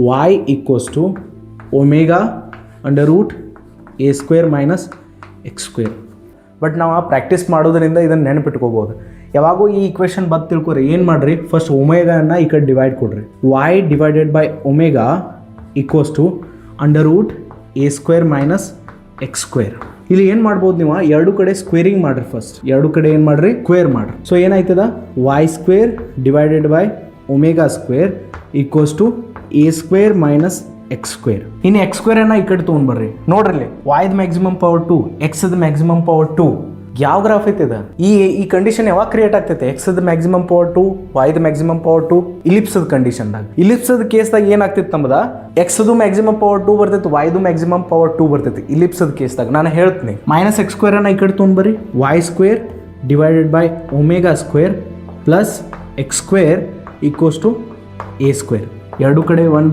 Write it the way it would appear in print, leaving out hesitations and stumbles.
y equals to omega under root A square minus X square. But ನಾವು practice ಮಾಡೋದ್ರಿಂದ ಇದನ್ನು ನೆನಪಿಟ್ಕೋಬೋದು. ಯಾವಾಗೂ ಈ ಈಕ್ವೇಷನ್ ಬಂದು ತಿಳ್ಕೊರಿ ಏನು ಮಾಡಿರಿ, ಫಸ್ಟ್ ಒಮೆಗಾನ ಈ ಕಡೆ ಡಿವೈಡ್ ಕೊಡ್ರಿ. y divided by omega equals to under root A square minus X square. ಇಲ್ಲಿ ಏನು ಮಾಡ್ಬೋದು ನೀವು, ಎರಡು ಕಡೆ ಸ್ಕ್ವೇರಿಂಗ್ ಮಾಡಿರಿ. ಫಸ್ಟ್ ಎರಡು ಕಡೆ ಏನು ಮಾಡಿರಿ, ಸ್ಕ್ವೇರ್ ಮಾಡಿರಿ. ಸೊ ಏನಾಯ್ತದ, y square divided by omega square equals to A square minus X square. ಇನ್ನು ಎಕ್ಸ್ ಸ್ಕ್ವೇರ್ ಅನ್ನ ಈ ಕಡೆ ತೊಗೊಂಡ್ಬರ್ರಿ. ನೋಡ್ರಿ ವಾಯ್ದ ಮ್ಯಾಕ್ಸಿಮಮ್ ಪವರ್ 2, ಎಕ್ಸ್ದ ಮ್ಯಾಕ್ಸಿಮಮ್ ಪವರ್ 2. ಯಾವ ಗ್ರಾಫ್ ಐತಿದ, ಈ ಕಂಡೀಷನ್ ಯಾವಾಗ ಕ್ರಿಯೇಟ್ ಆಗ್ತೈತೆ, ಎಕ್ಸ್ದ ಮ್ಯಾಕ್ಸಿಮಮ್ ಪವರ್ 2, ವಾಯ್ದ ಮ್ಯಾಕ್ಸಿಮಮ್ ಪವರ್ 2 ಇಲಿಪ್ಸದ ಕಂಡೀಷನ್ದಾಗ. ಇಲಿಪ್ಸದ ಕೇಸ್ದಾಗ ಏನಾಗ್ತಿತ್ತು ನಮ್ದ, ಎಕ್ಸ್ದು ಮ್ಯಾಕ್ಸಿಮಮ್ ಪವರ್ 2 ಬರ್ತೈತಿ, ವಾಯ್ದು ಮ್ಯಾಕ್ಸಿಮಮ್ ಪವರ್ 2 ಬರ್ತೈತಿ. ಇಲಿಪ್ಸದ ಕೇಸ್ದಾಗ ನಾನು ಹೇಳ್ತೀನಿ, ಮೈನಸ್ ಎಕ್ಸ್ ಸ್ಕ್ವೇರ್ ಅನ್ನ ಈ ಕಡೆ ತೊಗೊಂಡ್ಬರ್ರಿ. y square divided by omega square plus X square equals to A square. ಎರಡು ಕಡೆ 1/.